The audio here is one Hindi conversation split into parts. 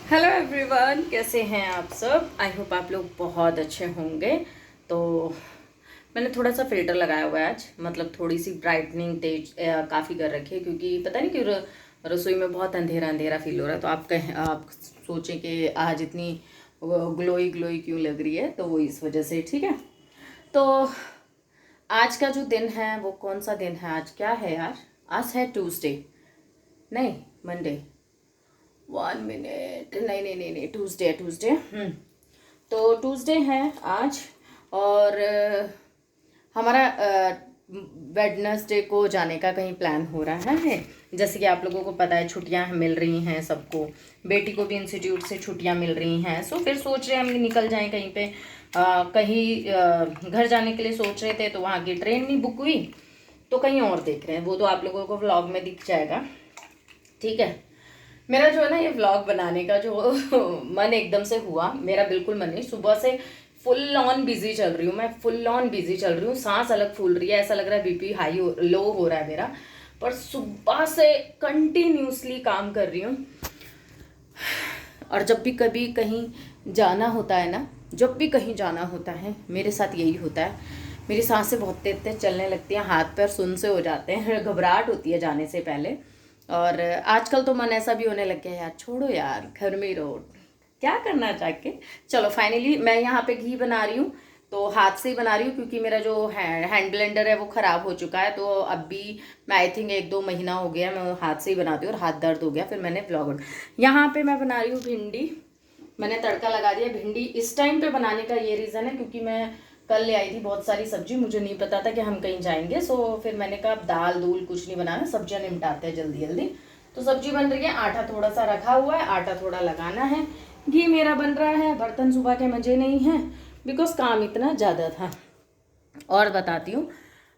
हेलो एवरीवन, कैसे हैं आप सब। आई होप आप लोग बहुत अच्छे होंगे। तो मैंने थोड़ा सा फिल्टर लगाया हुआ है आज, मतलब थोड़ी सी ब्राइटनिंग तेज काफ़ी कर रखी है, क्योंकि पता नहीं क्यों रसोई में बहुत अंधेरा अंधेरा फील हो रहा है। तो आप सोचें कि आज इतनी ग्लोई ग्लोई क्यों लग रही है, तो वो इस वजह से। ठीक है, तो आज का जो दिन है वो कौन सा दिन है, आज क्या है यार। आज है ट्यूसडे, नहीं मंडे। 1 मिनट, नहीं नहीं नहीं नहीं, ट्यूसडे ट्यूसडे। तो ट्यूसडे है आज। और हमारा वेडनेसडे को जाने का कहीं प्लान हो रहा है। जैसे कि आप लोगों को पता है, छुट्टियां मिल रही हैं सबको। बेटी को भी इंस्टीट्यूट से छुट्टियां मिल रही हैं, सो फिर सोच रहे हैं हम निकल जाएं कहीं पे। कहीं घर जाने के लिए सोच रहे थे, तो वहाँ की ट्रेन नहीं बुक हुई, तो कहीं और देख रहे हैं। वो तो आप लोगों को व्लॉग में दिख जाएगा। ठीक है, मेरा जो है ना, ये व्लॉग बनाने का जो मन एकदम से हुआ, मेरा बिल्कुल मन नहीं। सुबह से फुल ऑन बिजी चल रही हूँ मैं, फुल ऑन बिजी चल रही हूँ। सांस अलग फूल रही है, ऐसा लग रहा है बीपी लो हो रहा है मेरा। पर सुबह से कंटिन्यूसली काम कर रही हूँ। और जब भी कभी कहीं जाना होता है ना, जब भी कहीं जाना होता है, मेरे साथ यही होता है। मेरी सांसें बहुत तेज तेज चलने लगती हैं, हाथ पैर सुन से हो जाते हैं, घबराहट होती है जाने से पहले। और आजकल तो मन ऐसा भी होने लग गया है, यार छोड़ो यार, घर में ही रहो, क्या करना चाह के। चलो फाइनली मैं यहाँ पे घी बना रही हूँ, तो हाथ से ही बना रही हूँ, क्योंकि मेरा जो हैंड ब्लेंडर है वो ख़राब हो चुका है। तो अब भी मैं आई थिंक 1-2 महीना हो गया मैं हाथ से ही बनाती हूँ, और हाथ दर्द हो गया, फिर मैंने ब्लॉग। यहाँ पे मैं बना रही हूँ भिंडी। मैंने तड़का लगा दिया। भिंडी इस टाइम पे बनाने का ये रीज़न है, क्योंकि मैं कल ले आई थी बहुत सारी सब्जी, मुझे नहीं पता था कि हम कहीं जाएंगे। सो फिर मैंने कहा अब दाल दूल कुछ नहीं बनाना, सब्जियां निपटाते हैं जल्दी जल्दी। तो सब्जी बन रही है, आटा थोड़ा सा रखा हुआ है, आटा थोड़ा लगाना है। घी मेरा बन रहा है, बर्तन सुबह के मजे नहीं हैं, बिकॉज काम इतना ज़्यादा था। और बताती हूँ,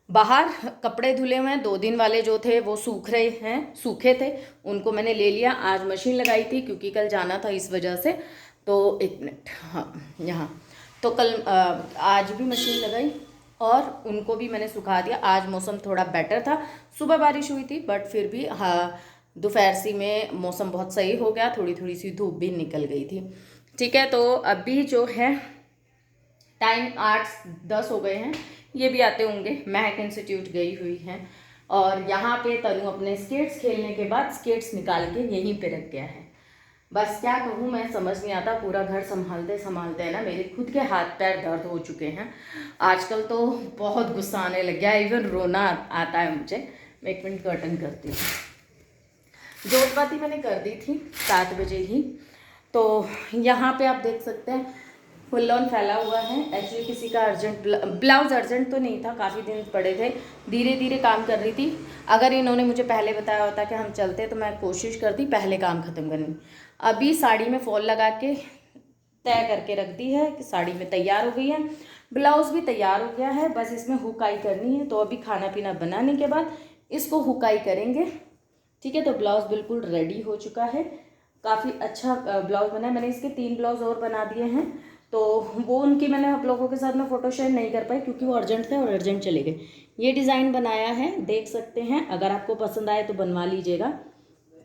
बाहर कपड़े धुले हुए हैं, 2 दिन वाले जो थे वो सूख रहे हैं, सूखे थे, उनको मैंने ले लिया। आज मशीन लगाई थी क्योंकि कल जाना था इस वजह से। तो 1 मिनट, हाँ यहाँ। तो कल आज भी मशीन लगाई, और उनको भी मैंने सुखा दिया। आज मौसम थोड़ा बेटर था, सुबह बारिश हुई थी, बट फिर भी हाँ, दोपहर सी में मौसम बहुत सही हो गया, थोड़ी थोड़ी सी धूप भी निकल गई थी। ठीक है, तो अभी जो है टाइम 8-10 हो गए हैं, ये भी आते होंगे। महक इंस्टीट्यूट गई हुई हैं, और यहाँ पे तनु अपने स्केट्स खेलने के बाद स्केट्स निकाल के यहीं पे रख गया है। बस क्या कहूँ, मैं समझ नहीं आता। पूरा घर संभालते संभालते है ना, मेरे खुद के हाथ पैर दर्द हो चुके हैं आजकल। तो बहुत गुस्सा आने लग गया, इवन रोना आता है मुझे। मैं 1 मिनट कर्टन करती हूँ। जोतबाती मैंने कर दी थी 7 बजे ही। तो यहाँ पे आप देख सकते हैं फुल ऑन फैला हुआ है। एक्चुअली किसी का अर्जेंट ब्लाउज अर्जेंट तो नहीं था, काफ़ी दिन पड़े थे, धीरे धीरे काम कर रही थी। अगर इन्होंने मुझे पहले बताया होता कि हम चलते, तो मैं कोशिश करती पहले काम ख़त्म करने। अभी साड़ी में फॉल लगा के तय करके रख दी है कि साड़ी में तैयार हो गई है, ब्लाउज़ भी तैयार हो गया है, बस इसमें हुकाई करनी है। तो अभी खाना पीना बनाने के बाद इसको हुकाई करेंगे। ठीक है, तो ब्लाउज़ बिल्कुल रेडी हो चुका है, काफ़ी अच्छा ब्लाउज़ बना है। मैंने इसके 3 ब्लाउज़ और बना दिए हैं, तो वो उनकी मैंने आप लोगों के साथ में फ़ोटो शेयर नहीं कर पाई, क्योंकि वो अर्जेंट थे और अर्जेंट चले गए। ये डिज़ाइन बनाया है, देख सकते हैं, अगर आपको पसंद आए तो बनवा लीजिएगा।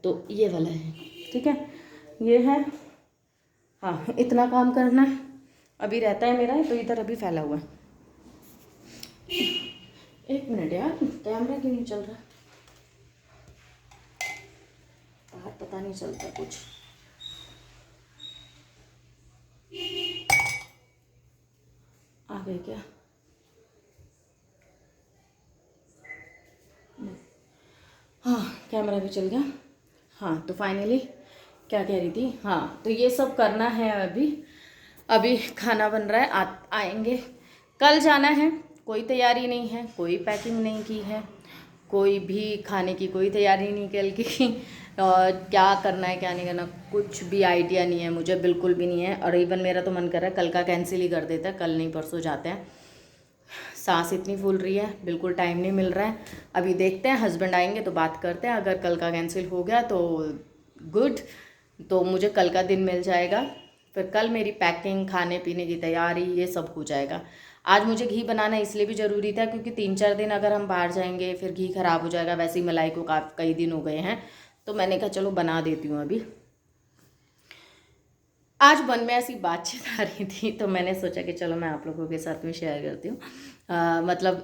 तो ये वाला है, ठीक है, ये है। हाँ, इतना काम करना अभी रहता है मेरा, तो इधर अभी फैला हुआ है। 1 मिनट यार, कैमरा क्यों नहीं चल रहा, बाहर पता नहीं चलता कुछ। आ गए क्या? हाँ, कैमरा भी चल गया। हाँ, तो फाइनली क्या कह रही थी, हाँ, तो ये सब करना है अभी। अभी खाना बन रहा है, आएंगे। कल जाना है, कोई तैयारी नहीं है, कोई पैकिंग नहीं की है, कोई भी खाने की कोई तैयारी नहीं कल की। और क्या करना है क्या नहीं करना, कुछ भी आइडिया नहीं है मुझे, बिल्कुल भी नहीं है। और इवन मेरा तो मन कर रहा है कल का कैंसिल ही कर देता है, कल नहीं परसों जाते हैं। सांस इतनी फूल रही है, बिल्कुल टाइम नहीं मिल रहा है। अभी देखते हैं, हस्बैंड आएंगे तो बात करते हैं। अगर कल का कैंसिल हो गया तो गुड, तो मुझे कल का दिन मिल जाएगा। फिर कल मेरी पैकिंग, खाने पीने की तैयारी, ये सब हो जाएगा। आज मुझे घी बनाना इसलिए भी ज़रूरी था, क्योंकि 3-4 दिन अगर हम बाहर जाएंगे फिर घी ख़राब हो जाएगा। वैसे ही मलाई को कई दिन हो गए हैं, तो मैंने कहा चलो बना देती हूँ अभी। आज मन में ऐसी बातचीत आ रही थी तो मैंने सोचा कि चलो मैं आप लोगों के साथ में शेयर करती हूँ। मतलब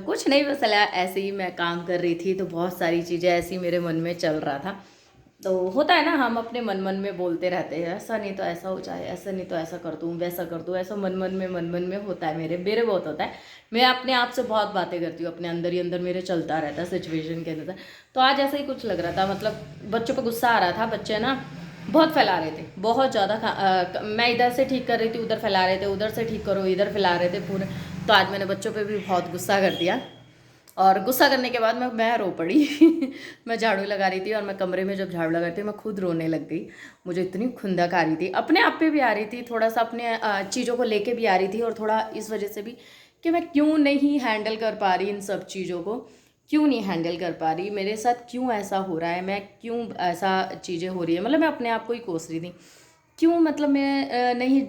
कुछ नहीं, बस ऐसे ही मैं काम कर रही थी तो बहुत सारी चीज़ें ऐसी मेरे मन में चल रहा था। तो होता है ना, हम अपने मन मन में बोलते रहते हैं, ऐसा नहीं तो ऐसा हो जाए, ऐसा नहीं तो ऐसा कर दूँ, वैसा कर दूँ, ऐसा मन मन में होता है। मेरे मेरे बहुत होता है। मैं अपने आप से बहुत बातें करती हूँ, अपने अंदर ही अंदर मेरे चलता रहता है सिचुएशन के अंदर। तो आज ऐसा ही कुछ लग रहा था, मतलब बच्चों पर गुस्सा आ रहा था। बच्चे ना बहुत फैला रहे थे, बहुत ज़्यादा मैं इधर से ठीक कर रही थी, उधर फैला रहे थे, उधर से ठीक करो, इधर फैला रहे थे पूरे। तो आज मैंने बच्चों पे भी बहुत गुस्सा कर दिया, और गुस्सा करने के बाद मैं रो पड़ी। मैं झाड़ू लगा रही थी और मैं कमरे में जब झाड़ू लगा रही थी मैं खुद रोने लग गई। मुझे इतनी खुंदक आ रही थी, अपने आप पे भी आ रही थी, थोड़ा सा अपने चीज़ों को लेके भी आ रही थी, और थोड़ा इस वजह से भी कि मैं क्यों नहीं हैंडल कर पा रही इन सब चीज़ों को, क्यों नहीं हैंडल कर पा रही, मेरे साथ क्यों ऐसा हो रहा है, मैं क्यों ऐसा चीज़ें हो रही है, मतलब मैं अपने आप को ही कोस रही थी। क्यों, मतलब मैं नहीं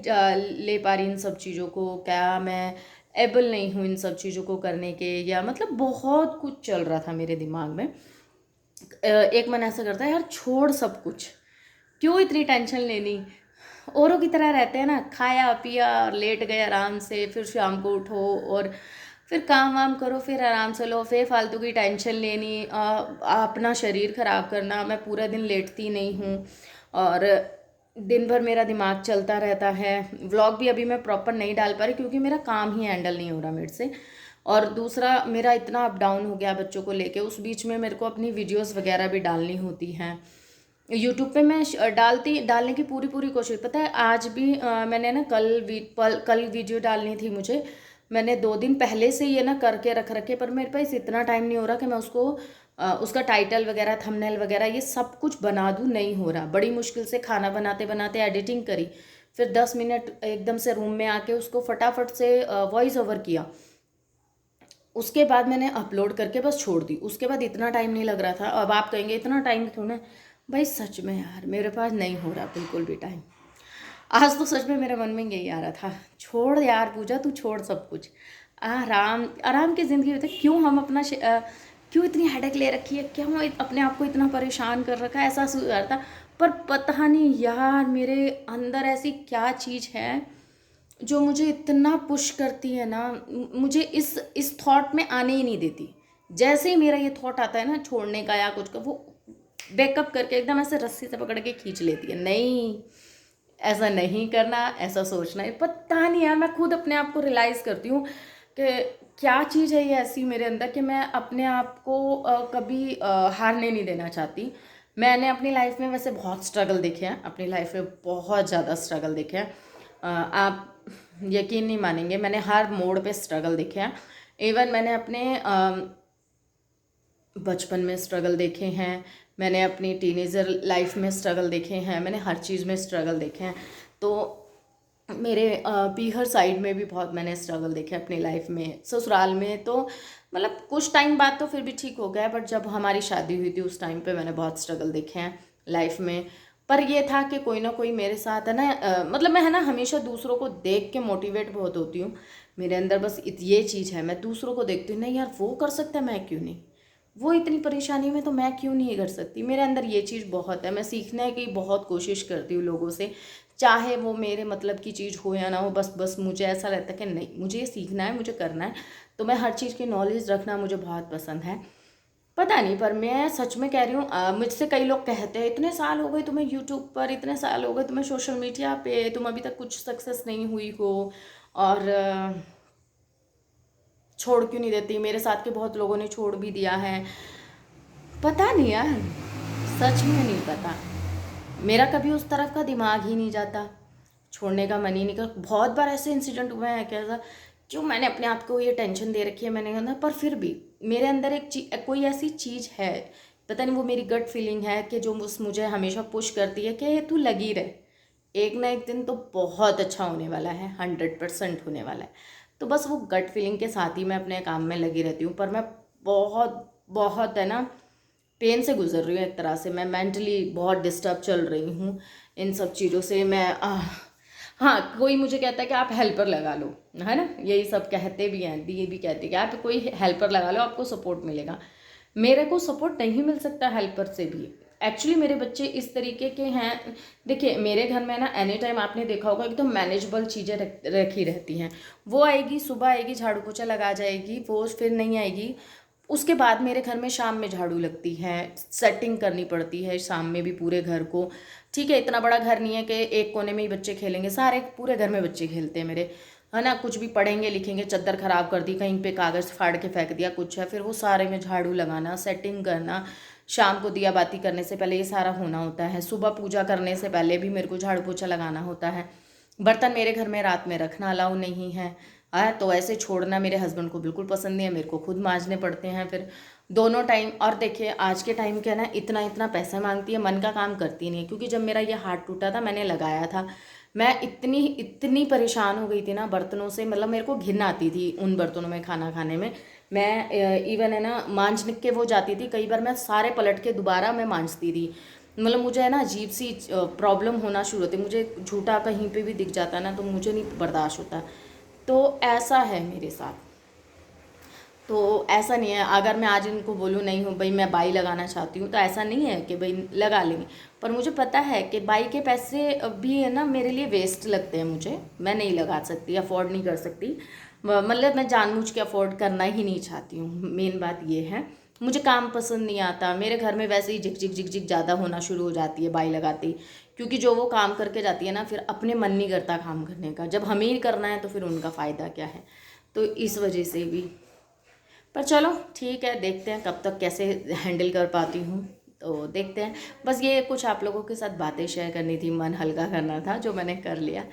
ले पा रही इन सब चीज़ों को, क्या मैं एबल नहीं हूँ इन सब चीज़ों को करने के, या मतलब बहुत कुछ चल रहा था मेरे दिमाग में। एक मन ऐसा करता है यार छोड़ सब कुछ, क्यों इतनी टेंशन लेनी। औरों की तरह रहते हैं ना, खाया पिया और लेट गए आराम से, फिर शाम को उठो और फिर काम वाम करो, फिर आराम से लो, फिर फालतू की टेंशन लेनी, अपना शरीर ख़राब करना। मैं पूरा दिन लेटती नहीं हूँ और दिन भर मेरा दिमाग चलता रहता है। व्लॉग भी अभी मैं प्रॉपर नहीं डाल पा रही क्योंकि मेरा काम ही हैंडल नहीं हो रहा मेरे से। और दूसरा, मेरा इतना अप डाउन हो गया बच्चों को लेके, उस बीच में मेरे को अपनी वीडियोस वगैरह भी डालनी होती हैं यूट्यूब पे। मैं डालने की पूरी पूरी कोशिश, पता है आज भी मैंने ना कल वीडियो डालनी थी मुझे। मैंने 2 दिन पहले से ये ना करके रख रखे, पर मेरे पास इतना टाइम नहीं हो रहा कि मैं उसको उसका टाइटल वगैरह, थंबनेल वगैरह ये सब कुछ बना दूँ, नहीं हो रहा। बड़ी मुश्किल से खाना बनाते बनाते एडिटिंग करी, फिर 10 मिनट एकदम से रूम में आके उसको फटाफट से वॉइस ओवर किया, उसके बाद मैंने अपलोड करके बस छोड़ दी। उसके बाद इतना टाइम नहीं लग रहा था। अब आप कहेंगे इतना टाइम क्यों ना, भाई सच में यार मेरे पास नहीं हो रहा बिल्कुल भी टाइम। आज तो सच में मेरे मन में यही आ रहा था, छोड़ यार पूजा, तू छोड़ सब कुछ, आराम आराम की ज़िंदगी होती है। क्यों हम क्यों इतनी हेडेक ले रखी है, क्यों अपने आप को इतना परेशान कर रखा है, ऐसा सोच रहा था। पर पता नहीं यार मेरे अंदर ऐसी क्या चीज़ है जो मुझे इतना पुश करती है ना, मुझे इस थॉट में आने ही नहीं देती। जैसे ही मेरा ये थॉट आता है ना छोड़ने का या कुछ का, वो बैकअप करके एकदम ऐसे रस्सी से पकड़ के खींच लेती है। नहीं, ऐसा नहीं करना, ऐसा सोचना है। पता नहीं यार, मैं खुद अपने आप को रियलाइज़ करती हूँ कि क्या चीज़ है ये ऐसी मेरे अंदर कि मैं अपने आप को कभी हारने नहीं देना चाहती। मैंने अपनी लाइफ में वैसे बहुत स्ट्रगल देखे हैं, अपनी लाइफ में बहुत ज़्यादा स्ट्रगल देखे हैं। आप यकीन नहीं मानेंगे, मैंने हर मोड़ पे स्ट्रगल देखे हैं। इवन मैंने अपने बचपन में स्ट्रगल देखे हैं, मैंने अपनी टीनेजर लाइफ में स्ट्रगल देखे हैं, मैंने हर चीज़ में स्ट्रगल देखे हैं। तो मेरे पीहर साइड में भी बहुत मैंने स्ट्रगल देखे अपनी लाइफ में। ससुराल में तो मतलब कुछ टाइम बाद तो फिर भी ठीक हो गया, बट जब हमारी शादी हुई थी उस टाइम पे मैंने बहुत स्ट्रगल देखे हैं लाइफ में। पर ये था कि कोई ना कोई मेरे साथ है ना, मतलब मैं है ना हमेशा दूसरों को देख के मोटिवेट बहुत होती हूँ। मेरे अंदर बस ये चीज़ है, मैं दूसरों को देखती हूँ, नहीं यार वो कर सकता है, मैं क्यों नहीं, वो इतनी परेशानी में तो मैं क्यों नहीं कर सकती। मेरे अंदर ये चीज़ बहुत है, मैं सीखने की बहुत कोशिश करती हूँ लोगों से, चाहे वो मेरे मतलब की चीज़ हो या ना हो। बस बस मुझे ऐसा रहता है कि नहीं, मुझे ये सीखना है, मुझे करना है। तो मैं हर चीज़ की नॉलेज रखना मुझे बहुत पसंद है। पता नहीं, पर मैं सच में कह रही हूँ, मुझसे कई लोग कहते हैं इतने साल हो गए तुम्हें यूट्यूब पर, इतने साल हो गए तुम्हें सोशल मीडिया पे, तुम अभी तक कुछ सक्सेस नहीं हुई हो, और छोड़ क्यों नहीं देती। मेरे साथ के बहुत लोगों ने छोड़ भी दिया है। पता नहीं यार, सच में नहीं पता, मेरा कभी उस तरफ का दिमाग ही नहीं जाता, छोड़ने का मन ही नहीं कर। बहुत बार ऐसे इंसिडेंट हुए हैं कैसा, क्यों मैंने अपने आप को ये टेंशन दे रखी है, मैंने कहना, पर फिर भी मेरे अंदर कोई ऐसी चीज़ है, पता नहीं वो मेरी गट फीलिंग है कि जो मुझे हमेशा पुश करती है कि तू लगी रहे, एक ना एक दिन तो बहुत अच्छा होने वाला है, 100% होने वाला है। तो बस वो गट फीलिंग के साथ ही मैं अपने काम में लगी रहती हूँ। पर मैं बहुत बहुत है ना पेन से गुजर रही हूँ एक तरह से, मैं मेंटली बहुत डिस्टर्ब चल रही हूँ इन सब चीज़ों से। हाँ, कोई मुझे कहता है कि आप हेल्पर लगा लो, है ना, यही सब कहते भी हैं, ये भी कहते हैं कि आप कोई हेल्पर लगा लो, आपको सपोर्ट मिलेगा। मेरे को सपोर्ट नहीं मिल सकता हेल्पर से भी, एक्चुअली मेरे बच्चे इस तरीके के हैं। देखिए मेरे घर में ना एनी टाइम आपने देखा होगा कि तो मैनेजेबल चीज़ें रखी रहती हैं। वो आएगी, सुबह आएगी, झाड़ू पोछा लगा जाएगी, वो फिर नहीं आएगी। उसके बाद मेरे घर में शाम में झाड़ू लगती है, सेटिंग करनी पड़ती है शाम में भी पूरे घर को। ठीक है, इतना बड़ा घर नहीं है कि एक कोने में ही बच्चे खेलेंगे, सारे पूरे घर में बच्चे खेलते हैं मेरे, है ना। कुछ भी पढ़ेंगे लिखेंगे, चद्दर खराब कर दी, कहीं पे कागज़ फाड़ के फेंक दिया, कुछ है, फिर वो सारे में झाड़ू लगाना, सेटिंग करना, शाम को दिया बाती करने से पहले ये सारा होना होता है। सुबह पूजा करने से पहले भी मेरे को झाड़ू पोछा लगाना होता है। बर्तन मेरे घर में रात में रखना अलाउ नहीं है, तो ऐसे छोड़ना मेरे हस्बैंड को बिल्कुल पसंद नहीं है, मेरे को खुद मांजने पड़ते हैं फिर दोनों टाइम। और देखिए आज के टाइम क्या ना, इतना इतना पैसा मांगती है, मन का काम करती नहीं है। क्योंकि जब मेरा ये हाथ टूटा था, मैंने लगाया था, मैं इतनी इतनी परेशान हो गई थी ना बर्तनों से, मतलब मेरे को घिन आती थी उन बर्तनों में खाना खाने में। मैं इवन है ना मांजने के वो जाती थी, कई बार मैं सारे पलट के दोबारा मैं मांजती थी। मतलब मुझे है ना अजीब सी प्रॉब्लम होना शुरू होती, मुझे झूठा कहीं पे भी दिख जाता ना तो मुझे नहीं बर्दाश्त होता। तो ऐसा है मेरे साथ। तो ऐसा नहीं है अगर मैं आज इनको बोलूँ नहीं हूँ भाई मैं बाई लगाना चाहती हूँ, तो ऐसा नहीं है कि भाई लगा लेंगे। पर मुझे पता है कि बाई के पैसे भी है ना मेरे लिए वेस्ट लगते हैं, मुझे, मैं नहीं लगा सकती, अफोर्ड नहीं कर सकती। मतलब मैं जानबूझ के अफोर्ड करना ही नहीं चाहती हूँ, मेन बात ये है। मुझे काम पसंद नहीं आता, मेरे घर में वैसे ही झिक झिक झिक झिक ज़्यादा होना शुरू हो जाती है बाई लगाती। क्योंकि जो वो काम करके जाती है ना, फिर अपने मन नहीं करता काम करने का, जब हमें ही करना है तो फिर उनका फ़ायदा क्या है। तो इस वजह से भी, पर चलो ठीक है, देखते हैं कब तक कैसे हैंडल कर पाती हूँ, तो देखते हैं। बस ये कुछ आप लोगों के साथ बातें शेयर करनी थी, मन हल्का करना था, जो मैंने कर लिया।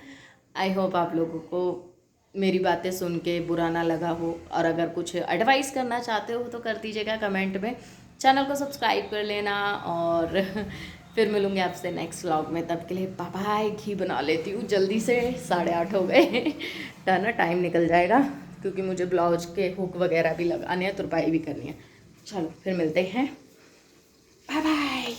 आई होप आप लोगों को मेरी बातें सुन के बुरा ना लगा हो, और अगर कुछ एडवाइस करना चाहते हो तो कर दीजिएगा कमेंट में। चैनल को सब्सक्राइब कर लेना, और फिर मिलूँगी आपसे नेक्स्ट व्लॉग में। तब के लिए बाय बाय। घी बना लेती हूँ जल्दी से, 8:30 हो गए तो ना टाइम निकल जाएगा, क्योंकि मुझे ब्लाउज के हुक वगैरह भी लगाने हैं, तुरपाई भी करनी है। चलो फिर मिलते हैं, बाय बाय।